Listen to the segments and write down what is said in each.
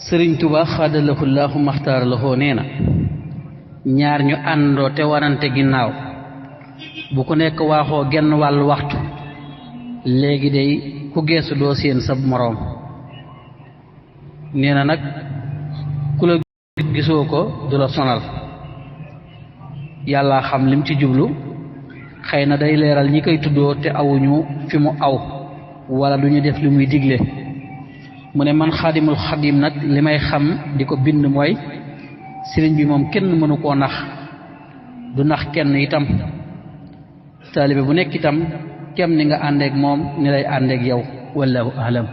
sëriñ Tuba xaadalahu laahu maxtaara lahoo nee na ñaar ñu àndoo te warante ginnaaw bu ku nekk waaxoo genn wàllu waxtu léegi day ku geesu doo seen sab moroom nee na nag ku la gisoo ko du la sonal yàlla xam lim ci jublu xëy na day leeral ñi koy tuddoo te awuñu fi mu aw wala du ñu def li muy digle mu ne man xaadimul xadim nag li may xam di ko bind mooy sëriñ bi moom kenn mënu koo nax du nax kenn itam taalibe bu nekk itam kem ni nga àndeek moom ni lay àndeek yow wallahu alam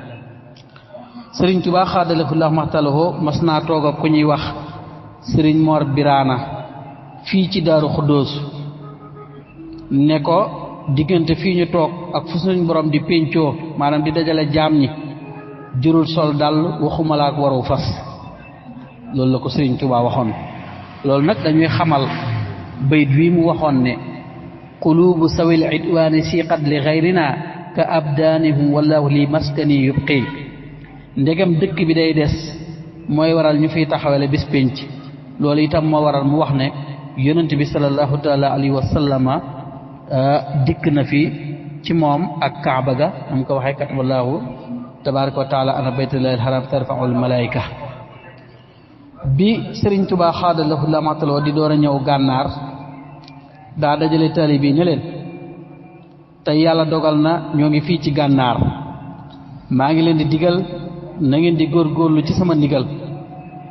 sëriñ Tuubaa xaadalahu laahu maxtalahu mas naa toog ak ku ñuy wax sëriñ Mor Biraana fii ci Daaru Xuddoos ne ko diggante fii ñu toog ak fu suñ borom di péncoo maanaam di dajale jaam ñi jërul sol dal waxuma la ak waru fas loolu la ko sëriñ Tuubaa waxoon loolu nag dañuy xamal bayt wi mu waxoon ne qulubu sawil idwaani siqat li gayrina ka abdaanihum wallahu li maskani yubqi ndegam dëkk bi day des mooy waral ñu fiy taxawale bis pénc loolu itam moo waral mu wax ne yonent bi sallallahu taala alayhi wa sallama dikk na fi ci moom ak kaaba ga am ko waxee kat wallahu tabaraka wa taala ana baytullahi alharam tarfaul malaika bi sëriñ Tuubaa xaadalahu laahu maxtalahu di door a ñëw gànnaar daa dajale taalibe yi ne leen tey yàlla dogal na ñoo ngi fii ci gànnaar maa ngi leen di digal na ngeen di góorgóorlu ci sama ndigal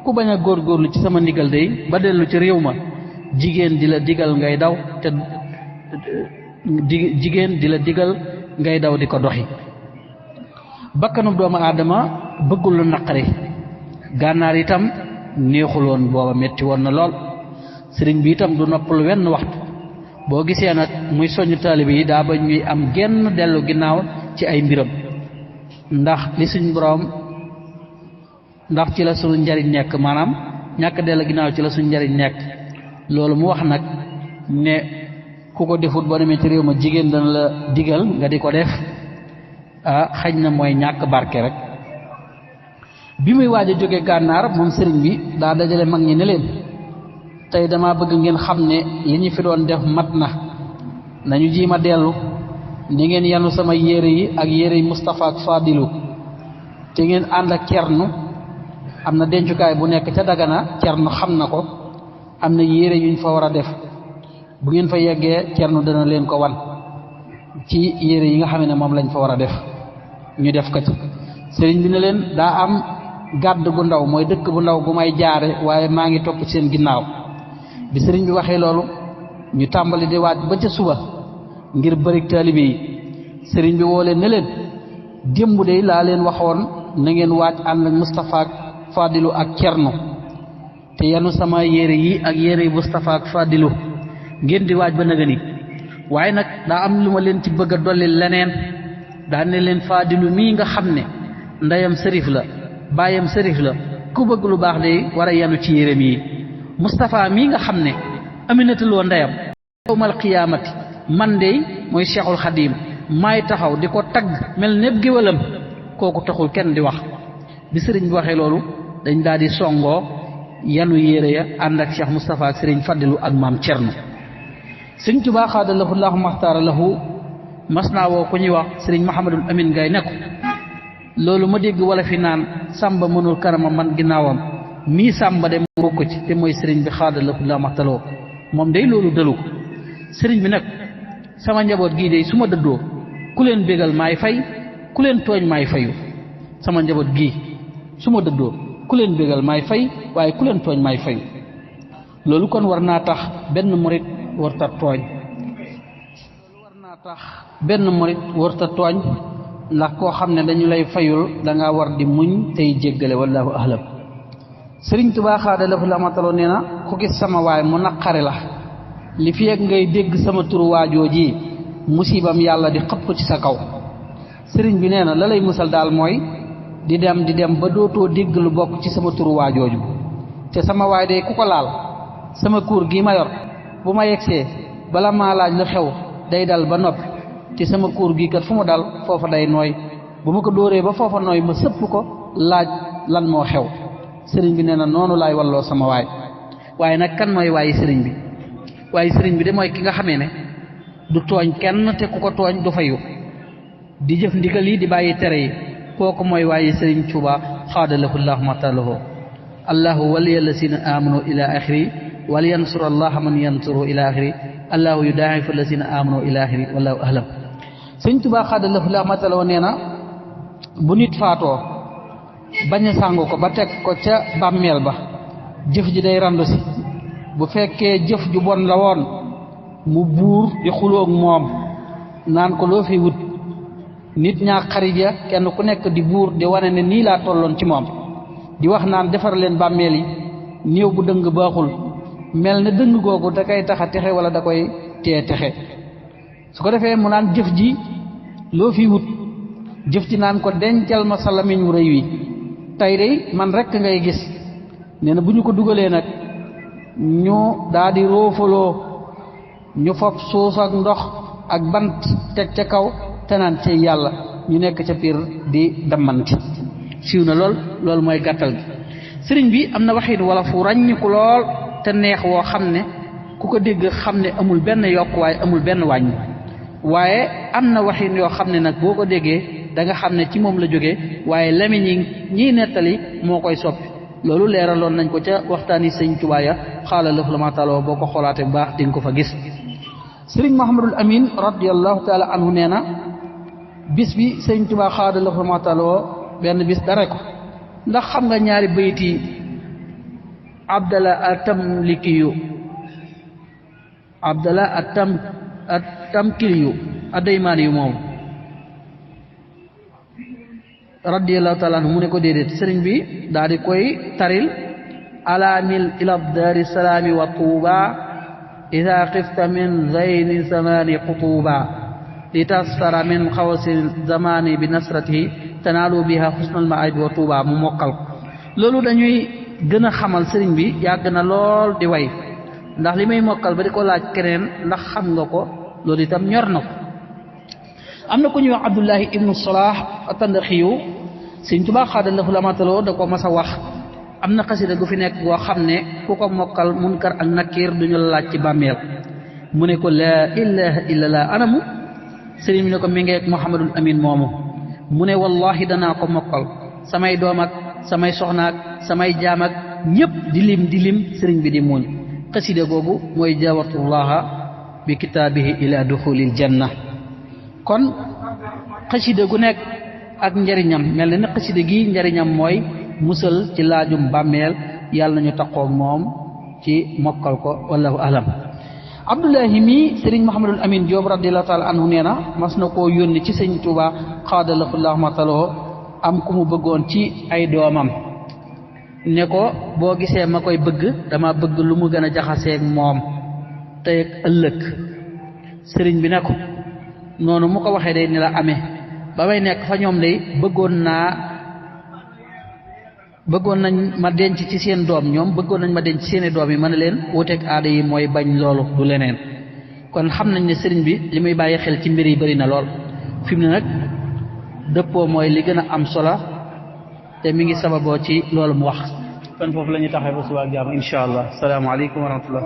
ku bañ a góorgóorlu ci sama ndigal day ba dellu ci réew ma jigéen di la digal ngay daw te jigéen di la digal ngay daw di ko doxi bakkanu doomu aadama bëggul lu naqari gànnaar itam neexuloon booba metti woon na lool sëriñ bi itam du noppalu wenn waxtu boo gisee nag muy soññ taalibe yi daa ba ñuy am genn dellu ginnaaw ci ay mbiram ndax li suñ boroom ndax ci la suñu njariñ nekk maanaam ñàkk dellu ginnaaw ci la suñu njariñ nekk loolu mu wax nag ne ku ko defut boo demee ci réew ma jigéen dana la digal nga di ko def xaj na mooy ñàkk barke rek bi muy waaj a jóge gànnaar moom sëriñ bi daa dajale mag ñi ne leen tey dama bëgg ngeen xam ne li ñu fi doon def mat na nañu jiima dellu ni ngeen yanu sama yére yi ak yére yi Moustapha ak Fadilu te ngeen ànd ak cernu am na dencukaay bu nekk ca Dagana cernu xam na ko am na yére yuñ fa war a def bu ngeen fa yeggee cernu dana leen ko wan ci yére yi nga xam ne moom lañ fa war a def ñu def ko ci sëriñ bi ne leen daa am gàdd gu ndaw mooy dëkk bu ndaw bu may jaare waaye maa ngi topp seen ginnaaw bi sëriñ bi waxee loolu ñu tàmbali di waaj ba ca suba ngir bëri taalibe yi sëriñ bi woo leen ne leen démb de laa leen waxoon na ngeen waaj ànd ak Moustapha ak Fadilu ak Cerno te yanu sama yére yi ak yére yi Moustapha ak Fadilu ngeen di waaj ba naga ni waaye nag daa am lu ma leen ci bëgg a dolli leneen daa ne leen Fadilu mii nga xam ne ndeyam sërif la baayam sërif la ku bëgg lu baax de war a yanu ci yéreem yi Moustapha mii nga xam ne aminatuloo ndeyam yawmal qiyaamati man de mooy Cheikhul Xadim maay taxaw di ko tagg mel népp géwalam kooku taxul kenn di wax bi sëriñ bi waxee loolu dañ daal di songoo yanu yére ya ànd ak Cheikh Moustapha ak sëriñ Fadilu ak maam Cerno sëriñ Tuubaa xaadalahu laahu maxtaara lahu mas naa woo ku ñuy wax sëriñ Mahamadul Amin Gay ne ko loolu ma dégg wala fi naan sàmba mënul kanama man ginnaawam mii sàmba de moo ko ci te mooy sëriñ bi xaadalahu laahu maxtaara moom day loolu dalu ko sëriñ bi nag sama njaboot gii de su ma dëddoo ku leen bégal maay fay ku leen tooñ maay fayu sama njaboot gii su ma dëddoo ku leen bégal maay fay waaye ku leen tooñ maay fayu loolu kon war naa tax benn murit warta tooñ warta tooñ ndax koo xam ne dañu lay fayul da ngaa war di muñ tey jéggale wallahu ahlam sëriñ Tuubaa xaadalahu laahu maxtaara nee na ku gis sama waay mu naqari la li fi ak ngay dégg sama turu waajoo ji musibam yàlla di xëpp ci sa kaw sëriñ bi nee na la lay musal daal mooy di dem ba dootoo dégg lu bokk ci sama turu waajooju te sama waay day ku ko laal sama kuur gi ma yor bu ma yegsee bala maa laaj lu xew day dal ba noppi te sama kuur gi kat fu mu dal foofa day nooy bu ma ko dóoree ba foofa nooy ma sëpp ko laaj lan moo xew sëriñ bi nee na noonu laay walloo sama waay waaye nag kan mooy waayi sëriñ bi waaye sëriñ bi de mooy ki nga xamee ne du tooñ kenn te ku ko tooñ du fayu di jëf ndigal yi di bàyyi tere yi kooku mooy waayi sëriñ Tuuba xaadalahu llahu matalahu allahu waliya lasina amanu ila axiri wali yansur allaha man yansuru ila axiri allahu yudaa'ifu lasina amanu ila axiri wallahu ahlam sëriñ Tuuba xaadalahu llahu matalahu nee na bu nit faatoo bañ a sàngu ko ba teg ko ca bàmmeel ba jëf ji day randu si bu fekkee jëf ju bon la woon mu buur di xuloog moom naan ko loo fi wut nit ñaa xarit ya kenn ku nekk di buur di wane ne nii laa tolloon ci moom di wax naan defar leen bàmmeel yi néew bu dëng baaxul mel ne dëng googu da koy tax a texe wala da koy tee texe su ko defee mu naan jëf ji loo fi wut jëf ji naan ko dencal ma sa lamiñ wu rëy wi tey de man rekk ngay gis nee na bu ñu ko dugalee nag ñu daal di roofaloo ñu fob suuf ak ndox ak bant teg ca kaw te naan ci yàlla ñu nekk ca piir di dammanti siiw na loolu mooy gàttal gi sëriñ bi am na waxin wala fu ràññiku lool te neex woo xam ne ku ko dégg xam ne amul benn yokk waaye amul benn wàññi waaye am na waxin yoo xam ne nag boo ko déggee da nga xam ne ci moom la jógee waaye lamiñ yi ñiy nettali moo koy soppi loolu leeraloon nañ ko ca waxtaani sëñ Tuubaa ya xaala lëf la mataaloo boo ko xoolaate bu baax di nga ko fa gis sëriñ Muhammadul Amin radiyallahu taala anhu nee na bis bi sëñ Tuubaa xaala lëf la mataaloo benn bis dara ko ndax xam nga ñaari bayit yi Abdallah atamlikiyu Abdallah atamkiliyu addaymaani yu moom radiyallahu taala anhu mu ne ko déedéet sëriñ bi daal di koy taril alamil ila daari salaami wa tuuba ida xifta min zayni zamani qutuuba li tasfara min xawsi zamani bi nasratihi tanaalu biha xusnal maayib wa tuuba mu mokkal ko loolu dañuy gën a xamal sëriñ bi yàgg na lool di way ndax li may mokkal ba di ko laaj keneen ndax xam nga ko loolu itam ñor na ko am na ku ñuy wax Abdullahi ibnu Salah Tandaxiyu sëriñ Tuubaa xaadalahu lamataloo da ko mas a wax am na xasida gu fi nekk goo xam ne ku ko mokkal munkar ak nakiir duñu la laaj ci bàmmeel mu ne ko laa ilaha illallah anamu sëriñ bi ne ko mi ngeek Muhammadul Amin moomu mu ne wallahi danaa ko mokkal samay doom ak samay soxnaak samay jaam ak ñëpp di lim sëriñ bi di muuñ xasida googu mooy jawatullaha bi kitaabihi ila duxulil janna kon xasida gu nekk ak njariñam mel na ne xasida gi njariñam mooy musal ci laajum bàmmeel yàlla nañu taqoog moom ci mokkal ko wallahu alam Abdullahi mi sëriñ Muhammadul Amin Joob radiyallahu taala anhu nee na mas na koo yónni ci sëñ Tuubaa xaadalahu llahu mataloo am ku mu bëggoon ci ay doomam ne ko boo gisee ma koy bëgg dama bëgg lu mu gën a jaxaseeg moom tey ak ëllëg sëriñ bi ne ko noonu mu ko waxee day ni la amee ba may nekk fa ñoom day bëggoon nañ ma denc ci seen doom ñoom bëggoon nañ ma denc ci seeni doom yi ma ne leen wuteeg aada yi mooy bañ loolu du leneen kon xam nañ ne sëriñ bi li muy bàyyi xel ci mbir yi bari na lool fi mu ne nag dëppoo mooy li gën a am solo te mi ngi sababoo ci loolu mu wax kon foofu la ñuy taxee ba suba ak jàmm insha allah salaamaaleykum wa rahmatullah